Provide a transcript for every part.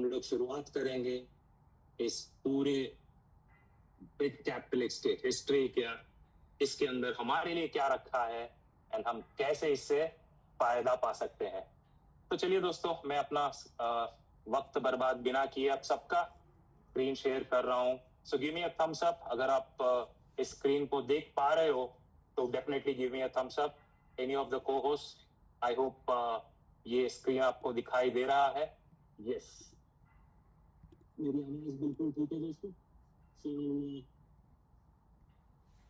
हम लोग शुरुआत करेंगे इस पूरे बिट कैपिटल एक्स के हिस्ट्री क्या, इसके अंदर हमारे लिए क्या रखा है एंड हम कैसे इससे फायदा पा सकते हैं। तो चलिए दोस्तों, मैं अपना वक्त बर्बाद बिना किए आप सबका स्क्रीन शेयर कर रहा हूं। So give me a thumbs up अगर आप इस स्क्रीन को देख पा रहे हो, तो definitely give me a thumbs up. Any of the को होस्ट, आई होप ये स्क्रीन आपको दिखाई दे रहा है। यस, मेरी आवाज बिल्कुल ठीक है दोस्तों। So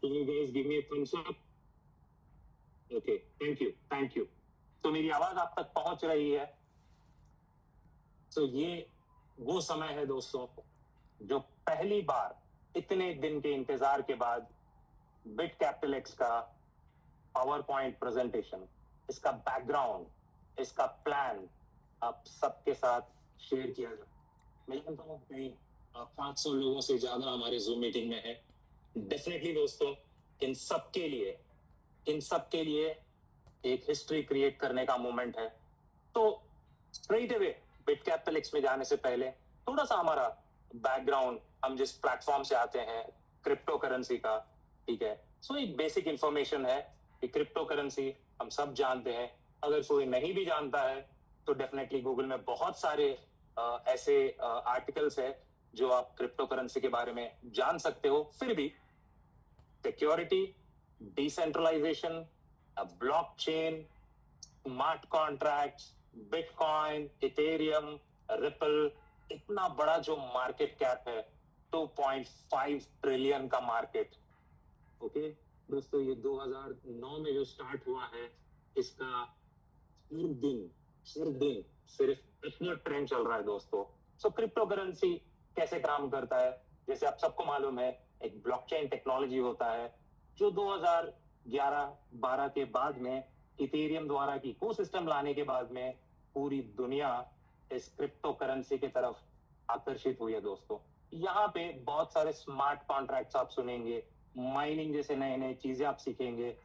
can you guys give me a thumbs up? Okay, thank you. तो मेरी आवाज आप तक पहुंच रही है। तो ये वो समय है दोस्तों जो पहली बार इतने दिन के इंतजार के बाद बिट कैपिटल एक्स का पावर पॉइंट प्रेजेंटेशन, इसका बैकग्राउंड, इसका प्लान आप सबके साथ शेयर किया जाए। मैं जानता हूँ कहीं 500 लोगों से ज्यादा हमारे जूम मीटिंग में है। डेफिनेटली दोस्तों, इन सबके लिए एक हिस्ट्री क्रिएट करने का मोमेंट है। तो straight away bit Capital x में जाने से पहले थोड़ा सा हमारा बैकग्राउंड, हम जिस प्लेटफॉर्म से आते हैं, क्रिप्टो करेंसी का, ठीक है। सो एक बेसिक इंफॉर्मेशन है कि क्रिप्टो करेंसी हम सब जानते हैं। अगर कोई नहीं भी जानता है तो डेफिनेटली गूगल में बहुत सारे ऐसे आर्टिकल्स है जो आप क्रिप्टो करेंसी के बारे में जान सकते हो। फिर भी security, decentralisation, blockchain, smart contracts, bitcoin, ethereum, ripple, इतना बड़ा जो मार्केट कैप है, 2.5 ट्रिलियन का मार्केट। ओके दोस्तों, ये 2009 में जो स्टार्ट हुआ है, इसका हर दिन सिर्फ अपना ट्रेंड चल रहा है दोस्तों। सो क्रिप्टो करेंसी कैसे काम करता है, जैसे आप सबको मालूम है, एक ब्लॉकचेन टेक्नोलॉजी होता है जो 2011-12 के बाद में इथेरियम द्वारा की इकोसिस्टम लाने के बाद में पूरी दुनिया इस क्रिप्टो करेंसी की तरफ आकर्षित हुई है दोस्तों। यहाँ पे बहुत सारे स्मार्ट कॉन्ट्रैक्ट्स आप सुनेंगे, माइनिंग जैसे नए नए चीजें आप सीखेंगे,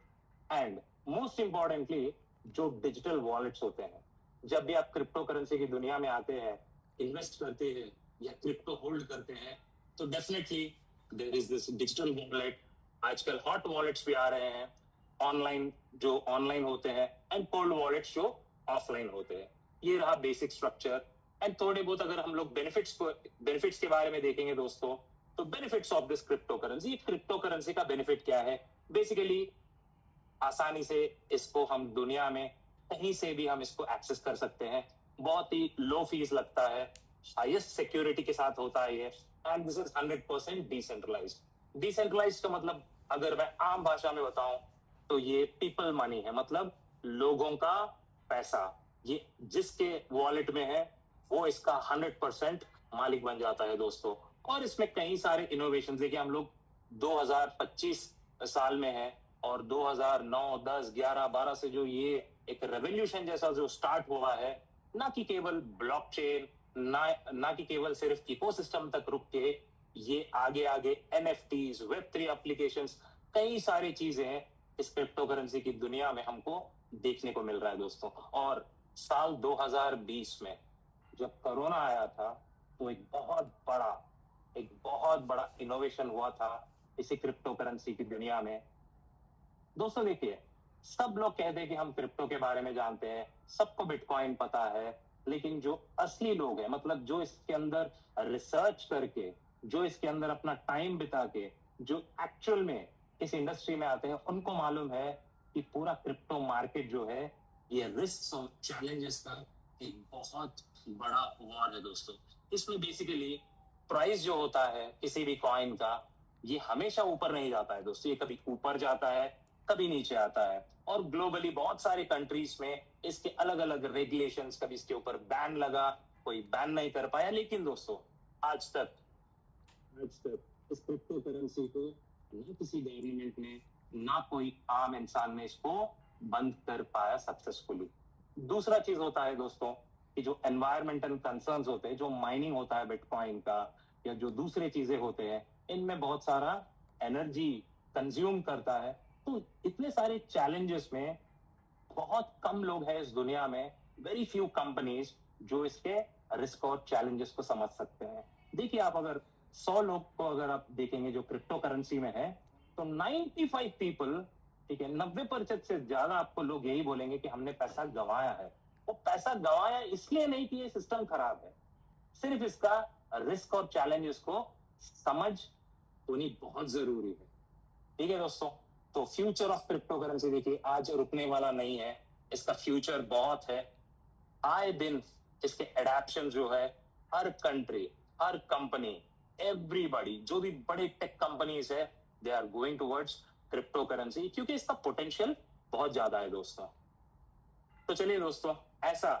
एंड मोस्ट इंपॉर्टेंटली जो डिजिटल वॉलेट्स होते हैं। जब भी आप क्रिप्टो करेंसी की दुनिया में आते हैं, इन्वेस्ट करते हैं या क्रिप्टो होल्ड करते हैं, तो definitely there is this digital wallet. आजकल हॉट वॉलेट्स भी आ रहे हैं, ऑनलाइन जो ऑनलाइन होते हैं, एंड कोल्ड वॉलेट्स जो ऑफलाइन होते हैं। ये रहा बेसिक स्ट्रक्चर। एंड थोड़े बहुत अगर हम लोग बेनिफिट्स के बारे में देखेंगे दोस्तों, तो benefits of this crypto currency, crypto currency का बेनिफिट क्या है? बेसिकली आसानी से इसको हम दुनिया में कहीं से भी हम इसको एक्सेस कर सकते हैं। बहुत ही लो फीस लगता है, हाईएस्ट सिक्योरिटी के साथ होता है ये, and this is 100% decentralised. Decentralised का मतलब अगर मैं आम भाषा में बताऊं तो ये पीपल मनी है, मतलब लोगों का पैसा। ये जिसके वॉलेट में है वो इसका 100% मालिक बन जाता है दोस्तों। और इसमें कई सारे इनोवेशन, देखिए हम लोग 2025 साल में है, और 2009, 10, 11, 12 से जो ये एक रेवोल्यूशन जैसा जो स्टार्ट हुआ है, ना कि केवल ब्लॉकचेन, ना कि केवल सिर्फ इकोसिस्टम तक रुक के, ये आगे आगे NFTs, Web3 एप्लीकेशंस, कई सारी चीजें हैं इस क्रिप्टो करेंसी की दुनिया में हमको देखने को मिल रहा है दोस्तों। और साल 2020 में जब कोरोना आया था, तो एक बहुत बड़ा इनोवेशन हुआ था इसी क्रिप्टो करेंसी की दुनिया में दोस्तों। देखिए, सब लोग कहते हैं कि हम क्रिप्टो के बारे में जानते हैं, सबको बिटकॉइन पता है, लेकिन जो असली लोग हैं, मतलब जो इसके अंदर रिसर्च करके, जो इसके अंदर अपना टाइम बिता के, जो एक्चुअल में इस इंडस्ट्री में आते हैं, उनको मालूम है कि पूरा क्रिप्टो मार्केट जो है, ये रिस्क और चैलेंजेस का एक बहुत बड़ा वॉर है दोस्तों। इसमें बेसिकली प्राइस जो होता है किसी भी कॉइन का, ये हमेशा ऊपर नहीं जाता है दोस्तों, ये कभी ऊपर जाता है, कभी नीचे आता है। और ग्लोबली बहुत सारे कंट्रीज में इसके अलग अलग रेगुलेशंस, कभी इसके ऊपर बैन लगा, कोई बैन नहीं कर पाया। लेकिन दोस्तों आज तक इस क्रिप्टो करेंसी को ना किसी गवर्नमेंट ने, ना कोई आम इंसान ने इसको बंद कर पाया सक्सेसफुली। दूसरा चीज होता है दोस्तों कि जो एनवायरमेंटल कंसर्न्स होते हैं, जो माइनिंग होता है बिटकॉइन का, या जो दूसरे चीजें होते हैं, इनमें बहुत सारा एनर्जी कंज्यूम करता है। तो इतने सारे चैलेंजेस में बहुत कम लोग हैं इस दुनिया में, वेरी फ्यू कंपनीज जो इसके रिस्क और चैलेंजेस को समझ सकते हैं। देखिए, आप अगर 100 लोग को अगर आप देखेंगे जो क्रिप्टो करेंसी में है, तो 95 पीपल, ठीक है, 90% से ज्यादा आपको लोग यही बोलेंगे कि हमने पैसा गंवाया है। वो पैसा गंवाया इसलिए नहीं कि ये सिस्टम खराब है, सिर्फ इसका रिस्क और चैलेंजेस को समझ होनी बहुत जरूरी है। ठीक है दोस्तों, तो फ्यूचर ऑफ क्रिप्टो करेंसी देखिए आज रुकने वाला नहीं है, इसका फ्यूचर बहुत है। आए दिन इसके एडेप्शन जो है, हर कंट्री, हर कंपनी, एवरीबॉडी, जो भी बड़े टेक कंपनीज है, they are going towards crypto currency, क्योंकि इसका पोटेंशियल बहुत ज्यादा है दोस्तों। तो चलिए दोस्तों, ऐसा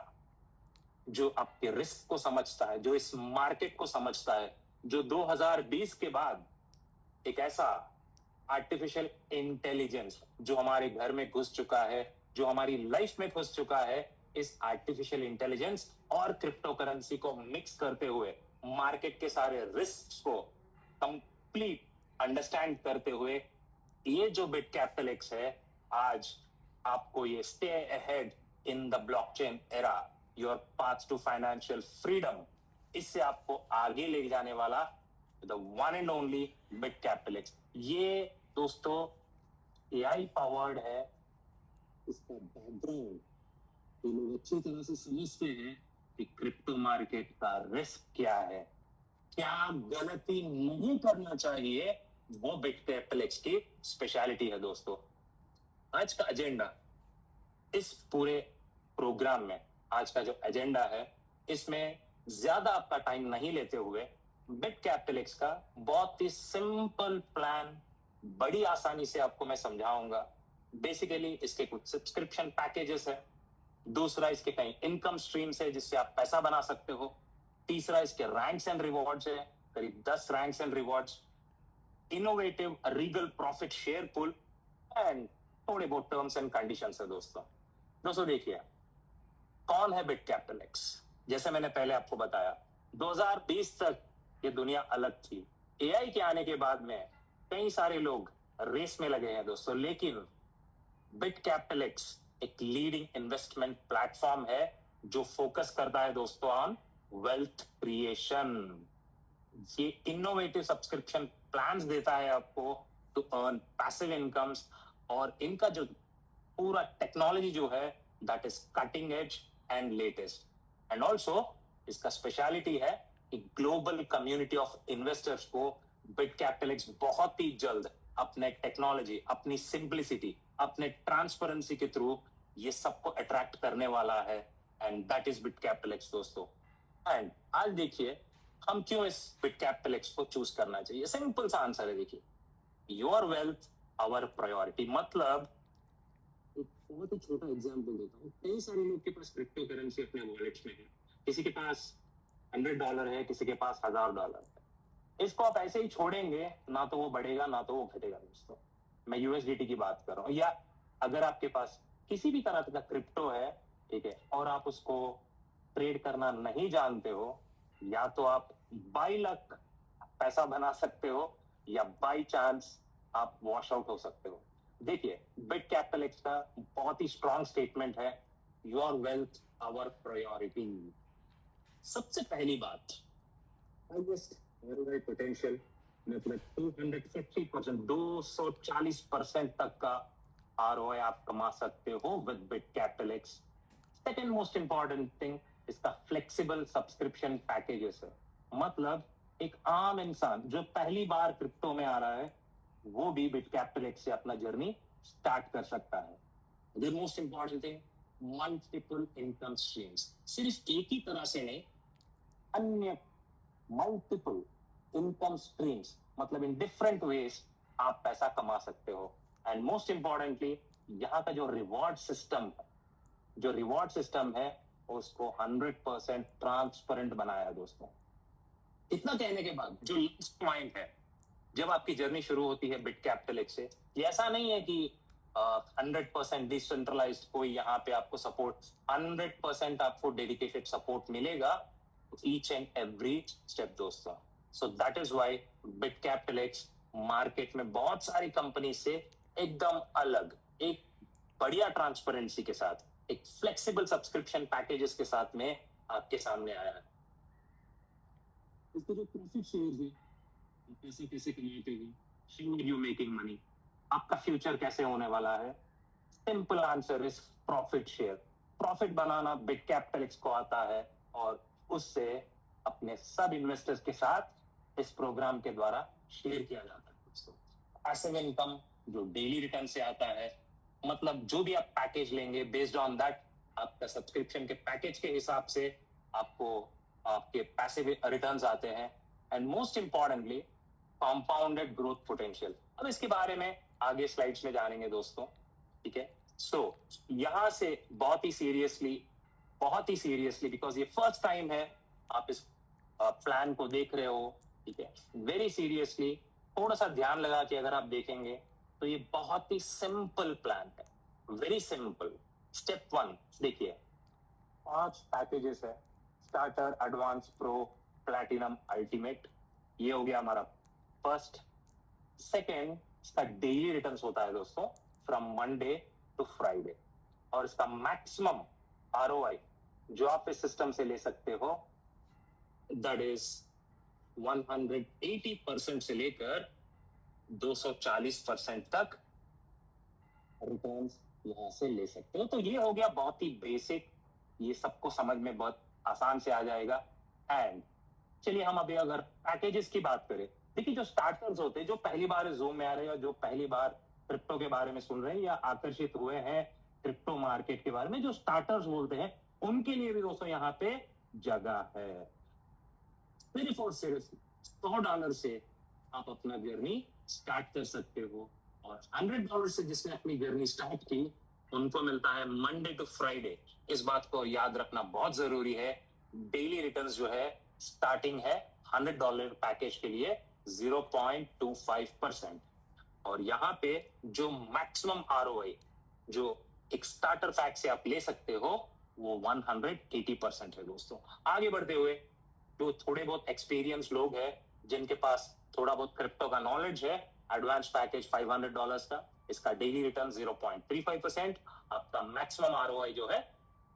जो आपके रिस्क को समझता है, जो इस मार्केट को समझता है, जो 2020 के बाद एक ऐसा आर्टिफिशियल इंटेलिजेंस जो हमारे घर में घुस चुका है, जो हमारी लाइफ में घुस चुका है, इस आर्टिफिशियल इंटेलिजेंस और क्रिप्टो करेंसी को मिक्स करते हुए मार्केट के सारे रिस्क को कंप्लीट अंडरस्टैंड करते हुए, ये जो बिट कैपिटल एक्स है, आज आपको ये stay ahead in the blockchain era, your path to financial freedom, इससे आपको आगे ले जाने वाला the one and only Bit Capital X. ये दोस्तों एआई पावर्ड है, इसका बैकग्राउंड ये लोग अच्छी तरह से समझते हैं कि क्रिप्टो मार्केट का रिस्क क्या है, क्या गलती नहीं करना चाहिए, वो बिट कैपिटल एक्स की स्पेशलिटी है दोस्तों। आज का एजेंडा, इस पूरे प्रोग्राम में आज का जो एजेंडा है, इसमें ज्यादा आपका टाइम नहीं लेते हुए बिट कैपिटल एक्स का बहुत ही सिंपल प्लान बड़ी आसानी से आपको मैं समझाऊंगा। बेसिकली इसके कुछ सब्सक्रिप्शन पैकेजेस है, दूसरा इसके कई इनकम स्ट्रीम्स है जिससे आप पैसा बना सकते हो, तीसरा इसके रैंक्स एंड रिवॉर्ड्स है, करीब 10 ranks and rewards, innovative regal profit share pool and थोड़े बहुत टर्म्स एंड कंडीशंस है दोस्तों देखिए, कौन है बिट कैपिटल एक्स। जैसे मैंने पहले आपको बताया, 2020 तक ये दुनिया अलग थी। एआई के आने के बाद में कई सारे लोग रेस में लगे हैं दोस्तों, लेकिन बिट कैपिटल एक्स एक लीडिंग इन्वेस्टमेंट प्लेटफॉर्म है जो फोकस करता है दोस्तों ऑन वेल्थ क्रिएशन। ये इनोवेटिव सब्सक्रिप्शन प्लान्स देता है आपको टू अर्न पैसिव इनकम्स, और इनका जो पूरा टेक्नोलॉजी जो है that is cutting edge and latest. And also इसका स्पेशलिटी है कि ग्लोबल कम्युनिटी ऑफ इन्वेस्टर्स को बिट कैपिटल एक्स बहुत ही जल्द अपने टेक्नोलॉजी, अपनी सिंप्लिसिटी, अपने ट्रांसपेरेंसी के थ्रू ये सबको अट्रैक्ट करने वाला है, and that is bit Capital x दोस्तों। एंड आज देखिए हम क्यों इस बिट कैपिटल एक्स को चूज करना चाहिए। सिंपल सा आंसर है, देखिए, योर वेल्थ आवर प्रायोरिटी। मतलब एक बहुत ही छोटा एग्जांपल देता हूँ, कई सारे लोग के पास क्रिप्टो करेंसी अपने वॉलेट्स में है, किसी के पास $100 है, किसी के पास $1000 है। इसको आप ऐसे ही छोड़ेंगे ना तो वो बढ़ेगा ना तो वो घटेगा दोस्तों। मैं यूएसडीटी की बात कर रहा हूँ। या अगर आपके पास किसी भी तरह का क्रिप्टो है, ठीक है, और आप उसको ट्रेड करना नहीं जानते हो, या तो आप बाय लक पैसा बना सकते हो या बाय चांस आप वॉश आउट हो सकते हो। देखिए, बिट कैपिटल एक्स का बहुत ही स्ट्रॉन्ग स्टेटमेंट है, योर वेल्थ आवर प्रायोरिटी। सबसे पहली बात, हाईएस्ट वर्ल्डवाइड पोटेंशियल, मतलब 250%, 240% तक का आरओआई आप कमा सकते हो with bit Capital x. Second most important thing, इसका फ्लेक्सिबल सब्सक्रिप्शन पैकेजेस है। मतलब एक आम इंसान जो पहली बार क्रिप्टो में आ रहा है, वो भी बिट कैपिटल एक्स से अपना जर्नी स्टार्ट कर सकता है। The most important thing, multiple income streams. सिर्फ एक ही तरह से नहीं, अन्य मल्टीपल इनकम स्ट्रीम्स, मतलब इन डिफरेंट वेज आप पैसा कमा सकते हो। एंड मोस्ट इंपॉर्टेंटली, यहाँ का जो रिवॉर्ड सिस्टम है उसको 100% ट्रांसपेरेंट बनाया दोस्तों। इतना कहने के बाद जो लास्ट पॉइंट है, जब आपकी जर्नी शुरू होती है बिट कैपिटल एक्स से, ये ऐसा नहीं है कि 100% डिसेंट्रलाइज्ड कोई यहाँ पे आपको सपोर्ट, 100% आपको डेडिकेटेड सपोर्ट मिलेगा ईच एंड एवरी स्टेप दोस्तों। So that is why bit Capital x market में बहुत सारी कंपनी से एकदम अलग, एक बढ़िया ट्रांसपेरेंसी के साथ, एक फ्लेक्सिबल सब्सक्रिप्शन पैकेजेस के साथ में आपके सामने आया है। इसके जो प्रॉफिट शेयर है, पैसे कैसे कमाते हो, how are you making money, आपका फ्यूचर कैसे होने वाला है, simple answer is profit share. Profit बनाना बिग कैपिटल एक्स को आता है और उससे अपने सब इन्वेस्टर्स के साथ इस प्रोग्राम के द्वारा शेयर किया जाता है दोस्तों। पैसिव इनकम जो डेली रिटर्न से आता है, मतलब जो भी आप पैकेज लेंगे बेस्ड ऑन दैट आपका सब्सक्रिप्शन के पैकेज के हिसाब से आपको आपके पैसिव रिटर्न्स आते हैं। And most importantly compounded growth potential. अब इसके बारे में आगे स्लाइड्स में जानेंगे दोस्तों, ठीक है। सो यहां से बहुत ही सीरियसली बिकॉज ये फर्स्ट टाइम है आप इस प्लान को देख रहे हो, ठीक है, वेरी सीरियसली थोड़ा सा ध्यान लगा के अगर आप देखेंगे तो ये बहुत ही सिंपल प्लान है, वेरी सिंपल। स्टेप 1 देखिए, 5 पैकेजेस है, starter, advance, pro, platinum, ultimate. ये हो गया हमारा फर्स्ट। सेकेंड, इसका डेली रिटर्न्स होता है दोस्तों फ्रॉम मंडे टू फ्राइडे, और इसका मैक्सिमम आरओआई जो आप इस सिस्टम से ले सकते हो दैट इज 180% से लेकर 240% तक रिटर्न्स यहां से ले सकते हो। तो ये हो गया बहुत ही बेसिक, ये सबको समझ में बहुत आसान से आ जाएगा। एंड चलिए हम अभी अगर पैकेजेस की बात करें, देखिए जो स्टार्टर्स होते हैं, जो पहली बार जूम में आ रहे हैं, जो पहली बार क्रिप्टो के बारे में सुन रहे हैं या आकर्षित हुए हैं क्रिप्टो मार्केट के बारे में, जो स्टार्टर्स बोलते हैं उनके लिए भी दोस्तों यहाँ पे जगह है। सिर्फ और सिर्फ $100 से आप अपना जर्नी स्टार्ट कर सकते हो, और $100 से जिसने अपनी जर्नी स्टार्ट की उनको मिलता है मंडे टू फ्राइडे। इस बात को याद रखना बहुत जरूरी है। डेली रिटर्न्स जो है स्टार्टिंग है $100 पैकेज के लिए 0.25%, और यहाँ पे जो मैक्सिमम आरओआई जो एक स्टार्टर पैक से आप ले सकते हो वो 180% है दोस्तों। आगे बढ़ते हुए जो थोड़े बहुत एक्सपीरियंस लोग हैं जिनके पास थोड़ा बहुत क्रिप्टो का नॉलेज है, एडवांस पैकेज $500 का, इसका डेली रिटर्न 0.35%, आपका मैक्सिमम आरओआई जो है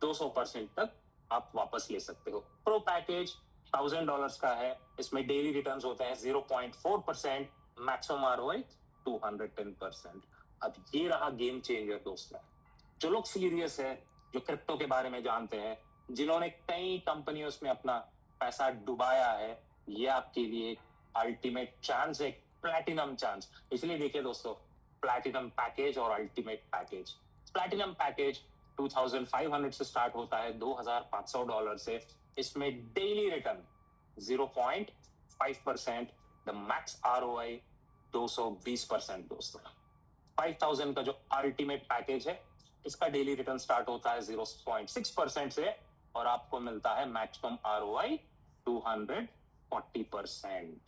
200% तक आप वापस ले सकते हो। प्रो पैकेज $1000 का है, इसमें डेली रिटर्न्स होते हैं 0.4%, मैक्सिमम आरओआई 210%। अब ये रहा गेम चेंजर दोस्तों। जो लोग सीरियस है, जो क्रिप्टो के बारे में जानते हैं, जिन्होंने कई कंपनियों में अपना पैसा डुबाया है, ये आपके लिए एक अल्टीमेट चांस है, प्लैटिनम चांस। इसलिए देखिए दोस्तों, प्लैटिनम पैकेज और अल्टीमेट पैकेज। प्लैटिनम पैकेज 2500 से स्टार्ट होता है, $2500 से। इसमें daily return 0.5%, the max ROI 220% दोस्तों। 5000 का जो अल्टीमेट पैकेज है, इसका डेली रिटर्न स्टार्ट होता है 0.6% से, और आपको मिलता है मैक्सिमम आरओआई 240%।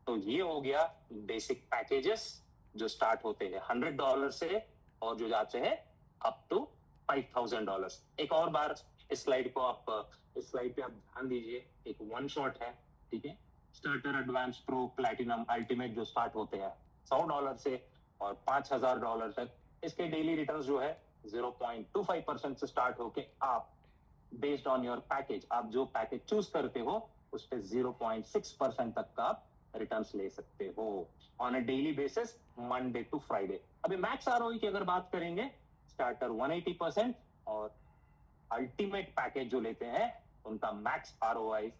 तो ये हो गया बेसिक पैकेजेस जो स्टार्ट होते हैं $100 से और जो जाते हैं अप टू $5000। एक और बार इस स्लाइड पे आप ध्यान दीजिए, एक वन शॉट है, ठीक है। Starter, advance, pro, platinum, ultimate जो स्टार्ट होते हैं $100 से और $5000 तक, इसके डेली रिटर्न जो है 0.25% से स्टार्ट होके आप बेस्ड ऑन योर पैकेज, आप जो पैकेज चूज करते हो उस पे 0.6% तक का आप रिटर्न्स ले सकते हो on a daily basis, Monday to Friday. अभी मैक्स आरओई की अगर बात करेंगे, स्टार्टर 180% और अल्टीमेट पैकेज जो लेते हैं उनका मैक्स आरओआई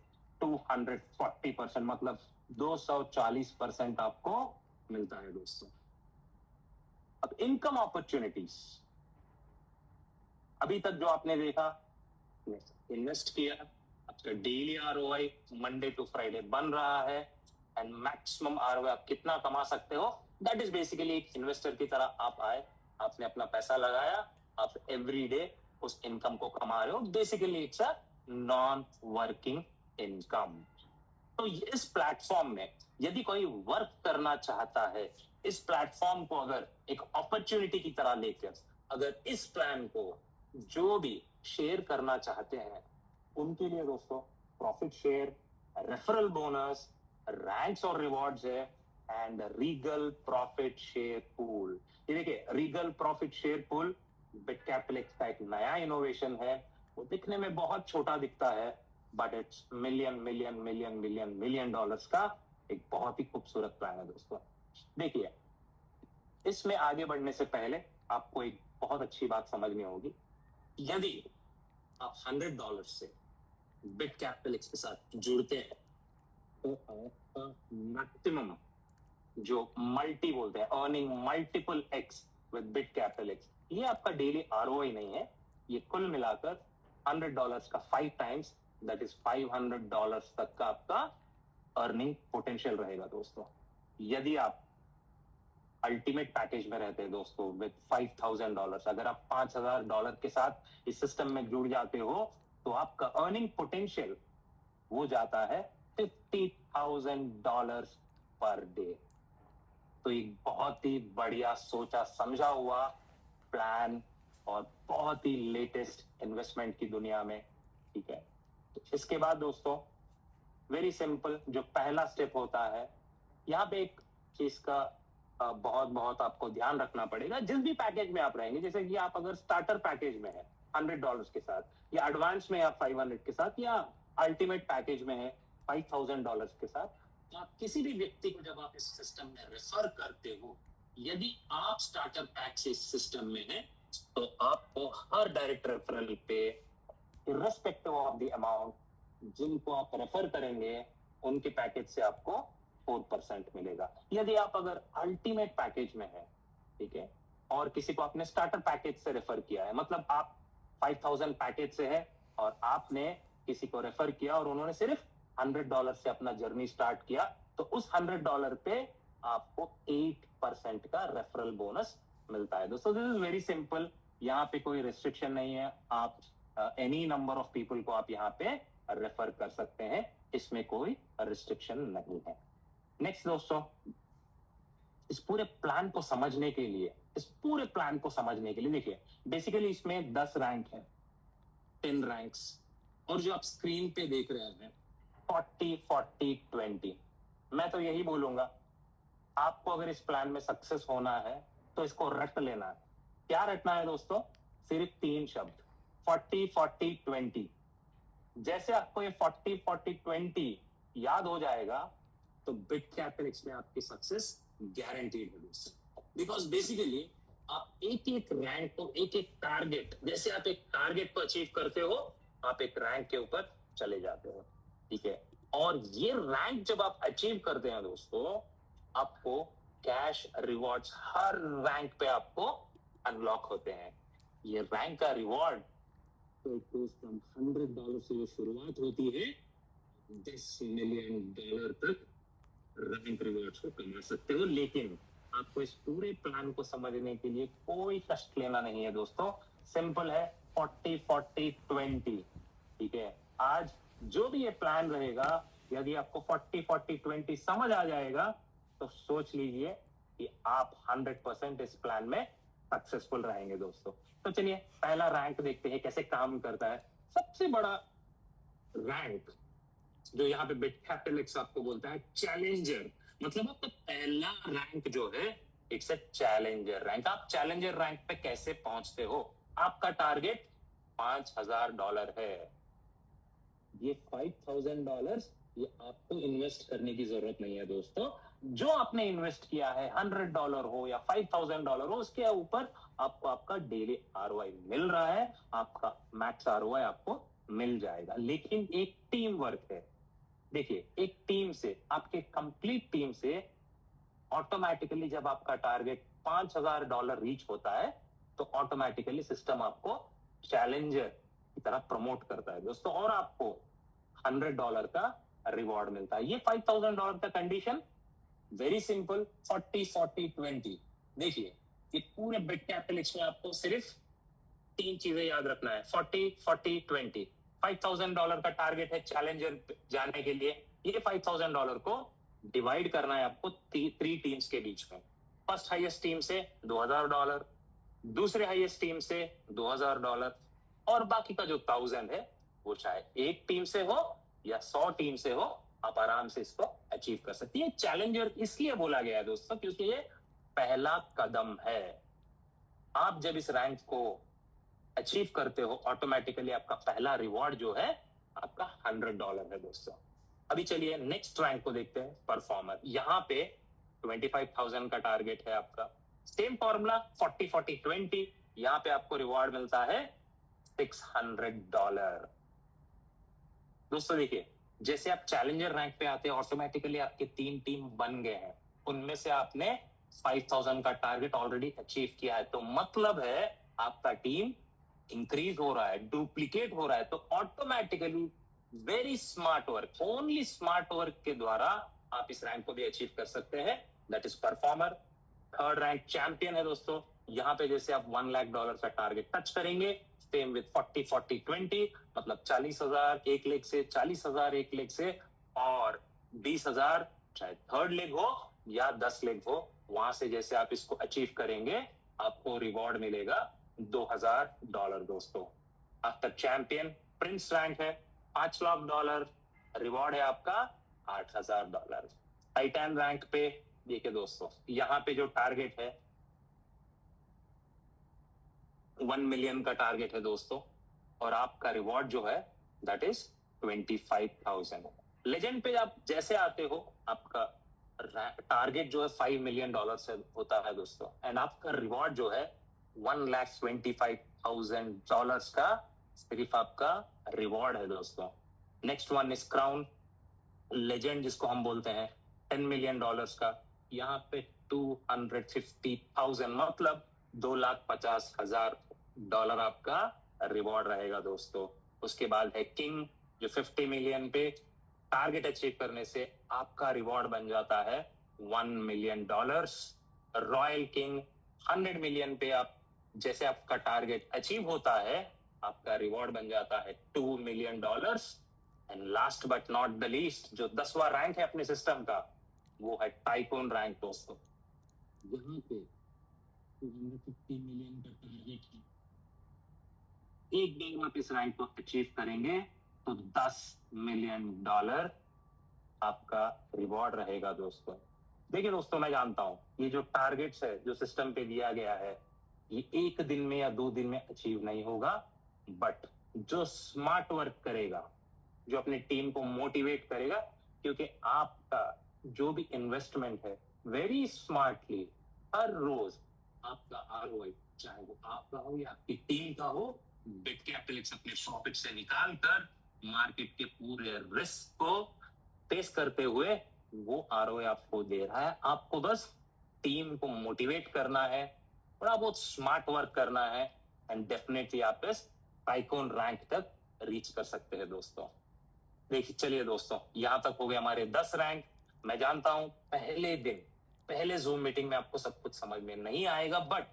240%, मतलब 240% आपको मिलता है दोस्तों। अब इनकम अपॉर्चुनिटीज, अभी तक जो आपने देखा, इन्वेस्ट किया, आपका daily ROI Monday to Friday बन रहा है, एंड मैक्सिमम आरओआई आप कितना कमा सकते हो, दैट इज बेसिकली एक इन्वेस्टर की तरह आप आए, आपने अपना पैसा लगाया, आप एवरी डे उस इनकम को कमा रहे हो। Basically it's a non working income. तो इस प्लेटफॉर्म में यदि कोई वर्क करना चाहता है, इस प्लेटफॉर्म को अगर एक अपॉर्चुनिटी की तरह लेकर अगर इस प्लान को जो भी शेयर करना चाहते हैं, उनके लिए दोस्तों profit share, referral bonus, ranks और रिवॉर्ड्स है, and Regal profit share pool. ये देखिए, रीगल प्रॉफिट शेयर पूल बिटकैपिटल का एक नया इनोवेशन है। वो दिखने में बहुत छोटा दिखता है, बट इट्स मिलियन डॉलर्स का एक बहुत ही खूबसूरत प्लान है दोस्तों। देखिए, इसमें आगे बढ़ने से पहले आपको एक बहुत अच्छी बात समझनी होगी। यदि आप $100 से बिट कैपिटल एक्स के साथ जुड़ते हैं तो आपका मैक्सिमम जो मल्टी बोलते हैं, earning multiple x with bit Capital X, ये आपका डेली आरओआई नहीं है, ये कुल मिलाकर $100 का 5 टाइम्स, दैट इज $500 तक का आपका अर्निंग पोटेंशियल रहेगा दोस्तों। यदि आप अल्टीमेट पैकेज में रहते हैं दोस्तों विद $5,000, अगर आप $5,000 के साथ इस सिस्टम में जुड़ जाते हो तो आपका अर्निंग पोटेंशियल वो जाता है $50,000 पर डे। तो एक बहुत ही बढ़िया सोचा समझा हुआ प्लान और बहुत ही लेटेस्ट इन्वेस्टमेंट की दुनिया में, ठीक है। तो इसके बाद दोस्तों वेरी सिंपल, जो पहला स्टेप होता है, यहाँ पे एक चीज का बहुत आपको ध्यान रखना पड़ेगा। जिस भी पैकेज में आप रहेंगे, जैसे कि आप अगर स्टार्टर पैकेज में है $100 के साथ, या एडवांस में आप 500 के साथ, या अल्टीमेट पैकेज में है $5,000 के साथ, तो आप किसी भी व्यक्ति को जब आप इस सिस्टम में रेफर करते हो, यदि आप स्टार्टर पैक से इस सिस्टम में है, तो आपको हर डायरेक्ट रेफरल पे इर्रेस्पेक्टिव ऑफ द अमाउंट जिनको आप रेफर करेंगे उनके पैकेज से आपको 4% मिलेगा। यदि आप अगर अल्टीमेट पैकेज में है, ठीक है, और किसी को आपने स्टार्टर पैकेज से रेफर किया है, मतलब आप 5,000 पैकेज से है और आपने किसी को रेफर किया और उन्होंने सिर्फ $100 से अपना जर्नी स्टार्ट किया, तो उस $100 पे आपको 8% का रेफरल बोनस मिलता है दोस्तों। दिस इज वेरी सिंपल, यहाँ पे कोई रिस्ट्रिक्शन नहीं है, आप एनी नंबर ऑफ पीपल को आप यहाँ पे रेफर कर सकते हैं, इसमें कोई रिस्ट्रिक्शन नहीं है। नेक्स्ट दोस्तों, इस पूरे प्लान को समझने के लिए देखिए, बेसिकली इसमें 10 रैंक है, 10 रैंक्स, और जो आप स्क्रीन पे देख रहे हैं 40-40-20, मैं तो यही बोलूंगा, आपको अगर इस प्लान में सक्सेस होना है तो इसको रट लेना है। क्या रटना है दोस्तों? सिर्फ 3 शब्द, 40-40-20। जैसे आपको ये 40-40-20 याद हो जाएगा तो बिट कैपिटल एक्स में आपकी सक्सेस गारंटीड है दोस्तों। बिकॉज बेसिकली आप एक एक रैंक को, एक एक टारगेट, जैसे आप एक टारगेट को अचीव करते हो, आप एक रैंक के ऊपर चले जाते हो, ठीक है। और ये रैंक जब आप अचीव करते हैं दोस्तों, आपको कैश रिवॉर्ड्स हर रैंक पे आपको अनलॉक होते हैं। ये रैंक का रिवॉर्ड तो $100 से जो शुरुआत होती है, $10 मिलियन तक रैंक रिवॉर्ड्स को कमा सकते हो। लेकिन आपको इस पूरे प्लान को समझने के लिए कोई कष्ट लेना नहीं है दोस्तों, सिंपल है, 40-40-20, ठीक है। आज जो भी ये प्लान रहेगा, यदि आपको 40-40-20 समझ आ जाएगा तो सोच लीजिए कि आप 100% इस प्लान में सक्सेसफुल रहेंगे दोस्तों। तो चलिए पहला रैंक देखते हैं कैसे काम करता है। सबसे बड़ा रैंक जो यहाँ पे बिट कैपिटल एक्स आपको बोलता है चैलेंजर, मतलब आपका पहला रैंक जो है एक से चैलेंजर रैंक। आप चैलेंजर रैंक पे कैसे पहुंचते हो? आपका टारगेट $5,000 है। ये $5,000 ये आपको इन्वेस्ट करने की जरूरत नहीं है दोस्तों। जो आपने इन्वेस्ट किया है, $100 हो या $5,000 हो, उसके ऊपर आपको आपका डेली आरओआई मिल रहा है, आपका मैक्स आरओआई आपको मिल जाएगा। लेकिन एक टीम वर्क है। देखिए, एक टीम से, आपके कंप्लीट टीम से ऑटोमेटिकली जब आपका टारगेट $5,000 रीच होता है तो ऑटोमेटिकली सिस्टम आपको चैलेंजर की तरह प्रमोट करता है दोस्तों, और आपको $100 का रिवॉर्ड मिलता है। ये $5,000 का कंडीशन वेरी सिंपल, 40-40-20। देखिए, ये पूरे बिट कैपिटल एक्स में आपको सिर्फ 3 चीजें याद रखना है, 40-40-20। $5,000 का टारगेट है चैलेंजर जाने के लिए। ये $5,000 को डिवाइड करना है आपको 3 टीम्स के बीच में। फर्स्ट हाईएस्ट टीम से $2,000, दूसरे हाईएस्ट टीम से $2,000, और बाकी का जो 1,000 है वो चाहे एक टीम से हो या 100 टीम से हो, आप आराम से इसको अचीव कर सकते हैं। चैलेंजर इसलिए बोला गया है दोस्तों क्योंकि ये पहला कदम है। आप जब इस रैंक को अचीव करते हो, ऑटोमेटिकली आपका पहला रिवॉर्ड जो है आपका $100 है दोस्तों। अभी चलिए नेक्स्ट रैंक को देखते हैं, परफॉर्मर। यहाँ पे 25,000 का टारगेट है आपका। सेम फॉर्मूला 40-40-20, यहाँ पे आपको रिवॉर्ड मिलता है $600। दोस्तों देखिए, जैसे आप चैलेंजर रैंक पे आते हैं, ऑटोमेटिकली आपके 3 टीम बन गए हैं, उनमें से आपने 5,000 का टारगेट ऑलरेडी अचीव किया है, तो मतलब है आपका टीम इंक्रीज हो रहा है, डुप्लीकेट हो रहा है। तो automatically very smart work, only smart work के द्वारा आप इस रैंक को भी अचीव कर सकते हैं, that is performer. Third rank champion है दोस्तों। यहाँ पे जैसे आप $1 लाख का टारगेट टच करेंगे, सेम विद 40-40-20, मतलब 40,000 एक लेग से, 40,000 एक लेग से, और 20,000 चाहे थर्ड लेग हो या 10 लेग हो, वहां से जैसे आप इसको अचीव करेंगे, आपको रिवॉर्ड मिलेगा $2,000 दोस्तों। आफ्टर चैंपियन प्रिंस रैंक है, $5 लाख, रिवॉर्ड है आपका $8,000। टाइटन रैंक पे देखिए दोस्तों, यहाँ पे जो टारगेट है 1 मिलियन का टारगेट है दोस्तों, और आपका रिवॉर्ड जो है दैट इज 25,000। लेजेंड पे आप जैसे आते हो, आपका टारगेट जो है $5 मिलियन से होता है दोस्तों, एंड आपका रिवॉर्ड जो है $1,25,000 का सिर्फ आपका रिवॉर्ड है दोस्तों। Next one is crown legend, जिसको हम बोलते हैं $10 मिलियन का, यहाँ पे 250,000 मतलब $2,50,000 आपका रिवॉर्ड रहेगा दोस्तों। उसके बाद है किंग, जो 50 मिलियन पे टारगेट अचीव करने से आपका रिवॉर्ड बन जाता है $1 मिलियन। रॉयल किंग 100 मिलियन पे आप जैसे आपका टारगेट अचीव होता है, आपका रिवॉर्ड बन जाता है $2 million. And last but not the least, जो 10वां रैंक है अपने सिस्टम का, वो है टाइकून रैंक दोस्तों। यहाँ पे 250 मिलियन का टारगेट है। एक बार आप इस रैंक को अचीव करेंगे तो $10 मिलियन आपका रिवॉर्ड रहेगा दोस्तों। देखिए दोस्तों, मैं जानता हूं ये जो टारगेट्स है जो सिस्टम पे दिया गया है, ये एक दिन में या 2 दिन में अचीव नहीं होगा, बट जो स्मार्ट वर्क करेगा, जो अपनी टीम को मोटिवेट करेगा, क्योंकि आपका जो भी इन्वेस्टमेंट है वेरी स्मार्टली हर रोज आपका आरओआई, चाहे वो आपका हो या आपकी टीम का हो, बिटकैपिटल अपने प्रॉफिट से निकाल कर मार्केट के पूरे रिस्क को फेस करते हुए वो आरओआई आपको दे रहा है। आपको बस टीम को मोटिवेट करना है, थोड़ा बहुत स्मार्ट वर्क करना है, एंड डेफिनेटली आप इस टाइकून रैंक तक रीच कर सकते हैं दोस्तों। देखिए चलिए दोस्तों, यहां तक हो गए हमारे 10 रैंक। मैं जानता हूं पहले दिन, पहले जूम मीटिंग में आपको सब कुछ समझ में नहीं आएगा, बट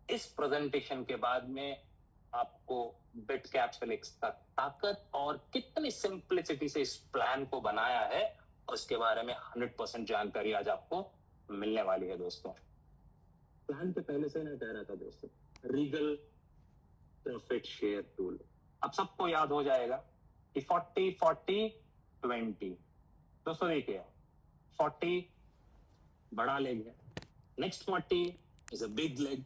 इस प्रेजेंटेशन के बाद में आपको बिटकैपिटल का ताकत और कितनी सिंप्लिसिटी से इस प्लान को बनाया है, उसके बारे में 100% जानकारी आज आपको मिलने वाली है दोस्तों। प्लान के पहले से मैं कह रहा था दोस्तों, रीगल प्रॉफिट शेयर टूल, अब सबको याद हो जाएगा कि 40-40-20। दोस्तों देखिए, 40 बड़ा लेग है, next 40 is a big leg,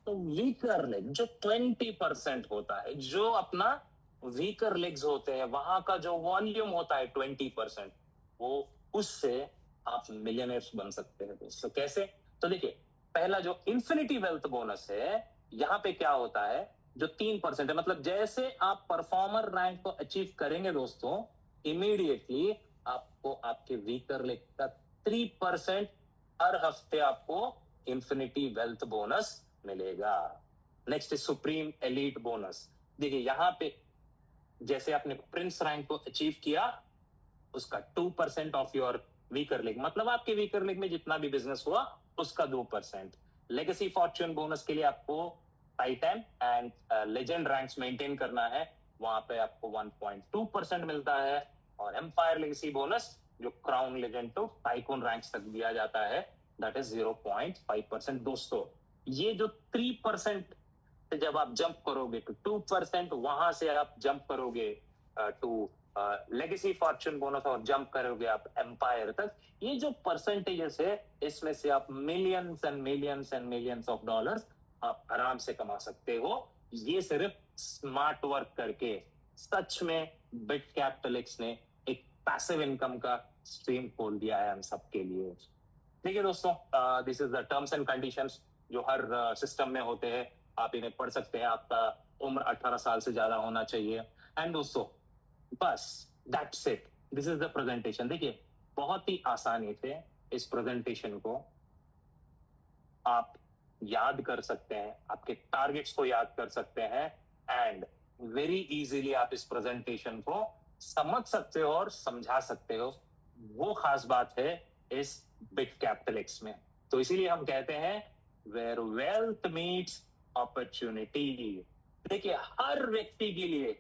तो वीकर लेग जो 20% होता है, जो अपना वीकर लेग्स होते हैं, वहां का जो वॉल्यूम होता है 20%, वो उससे आप मिलियनर्स बन सकते हैं दोस्तों। कैसे? तो देखिए, पहला जो इंफिनिटी वेल्थ बोनस है, यहां पे क्या होता है, जो 3% है, मतलब जैसे आप परफॉर्मर रैंक को अचीव करेंगे दोस्तों, इमीडिएटली आपको आपके वीकर लेग का 3% हर हफ्ते आपको इंफिनिटी वेल्थ बोनस मिलेगा। Next is supreme elite bonus. देखिए यहां पे जैसे आपने प्रिंस रैंक को अचीव किया, उसका 2% ऑफ योर वीकर लेग, मतलब आपके वीकर लेग में जितना भी बिजनेस हुआ उसका 2%। लेगेसी फॉर्च्यून बोनस के लिए आपको Titan and legend ranks maintain करना है, वहां पे आपको 1.2% मिलता है। और एम्पायर लेगेसी बोनस जो crown legend to tycoon ranks तक दिया जाता है, दैट इज 0.5%। दोस्तों ये जो 3% जब आप जंप करोगे तो 2%, वहां से आप जंप करोगे टू लेगेसी फॉर्च्यून बोनस और जंप करोगे आप एम्पायर तक, ये जो परसेंटेजेस है, इसमें से आप millions and millions and millions of dollars आप आराम से कमा सकते हो। ये सिर्फ स्मार्ट वर्क करके, सच में बिट कैपिटल एक्स ने एक पैसिव इनकम का स्ट्रीम खोल दिया है हम सबके लिए। देखिए दोस्तों, this is the terms and conditions जो हर सिस्टम में होते हैं, आप इन्हें पढ़ सकते हैं। आपका उम्र 18 साल से ज्यादा होना चाहिए। एंड दोस्तों बस that's it, this is the presentation. देखिए बहुत ही आसानी से इस प्रेजेंटेशन को आप याद कर सकते हैं, आपके टारगेट्स को याद कर सकते हैं एंड वेरी इजीली आप इस प्रेजेंटेशन को समझ सकते हो और समझा सकते हो। वो खास बात है इस बिट कैपिटल एक्स में। तो इसीलिए हम कहते हैं वेयर वेल्थ मीट्स अपॉर्चुनिटी। देखिए हर व्यक्ति के लिए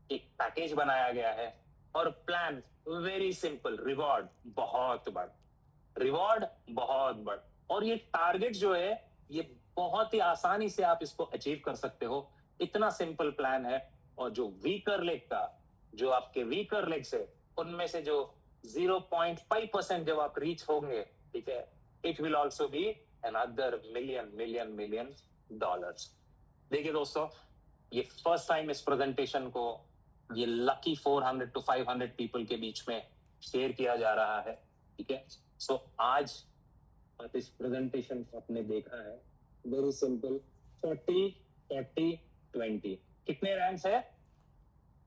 एक पैकेज बनाया गया है और प्लान वेरी सिंपल, रिवॉर्ड बहुत बड़ा, रिवॉर्ड बहुत बड़ा, और ये टारगेट जो है ये बहुत ही आसानी से आप इसको अचीव कर सकते हो। इतना सिंपल प्लान है। और जो वीकर लेग का, जो आपके वीकर लेग्स है, उनमें से जो 0.5% जब आप रीच होंगे, ठीक है, it will also be another million dollars. देखिए दोस्तों, ये फर्स्ट टाइम इस प्रेजेंटेशन को ये लकी 400 to 500 पीपल के बीच में शेयर किया जा रहा है, ठीक है। सो आज आप इस प्रेजेंटेशन को आपने देखा है, वेरी सिंपल, 40 40 20 कितने रैंक्स है?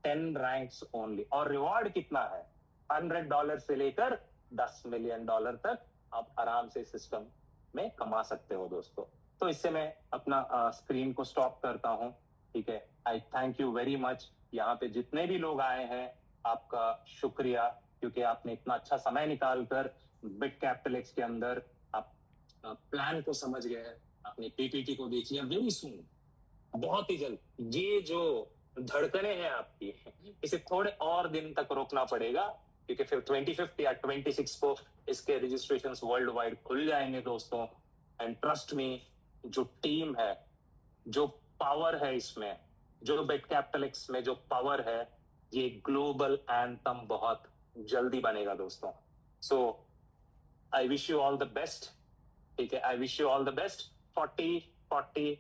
10 रैंक्स ओनली। और रिवॉर्ड कितना है? $100 से लेकर $10 मिलियन तक आप आराम से सिस्टम में कमा सकते हो दोस्तों। तो इससे मैं अपना स्क्रीन को स्टॉप करता हूं, ठीक है। आई थैंक यू वेरी मच। यहाँ पे जितने भी लोग आए हैं आपका शुक्रिया, क्योंकि आपने इतना अच्छा समय निकालकर बिट कैपिटल एक्स के अंदर आप प्लान को समझ गए, आपने पीपीटी को देख लिया। वेरी सून, बहुत ही जल्द, ये जो धड़कने हैं आपकी, इसे थोड़े और दिन तक रोकना पड़ेगा, क्योंकि फिर 25 या 26 को इसके रजिस्ट्रेशन वर्ल्ड वाइड खुल जाएंगे दोस्तों। एंड ट्रस्ट मी, जो टीम है, जो पावर है इसमें, जो बिट कैपिटल एक्स में जो पावर है, ये ग्लोबल एंथम बहुत जल्दी बनेगा दोस्तों। So I wish you all the best, ठीक है। I wish you all the best. 40 40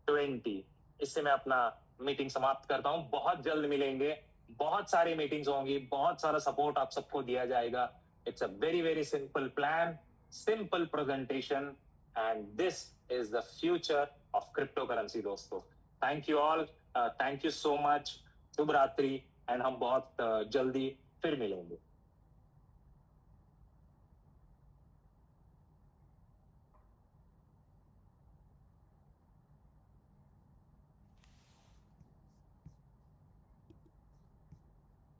20 इससे मैं अपना मीटिंग समाप्त करता हूं। बहुत जल्द मिलेंगे, बहुत सारी मीटिंग्स होंगी, बहुत सारा सपोर्ट आप सबको दिया जाएगा। It's a very simple plan, simple presentation, and this is the future of cryptocurrency दोस्तों। Thank you all, thank you so much. शुभ रात्रि, एंड हम बहुत जल्दी फिर मिलेंगे।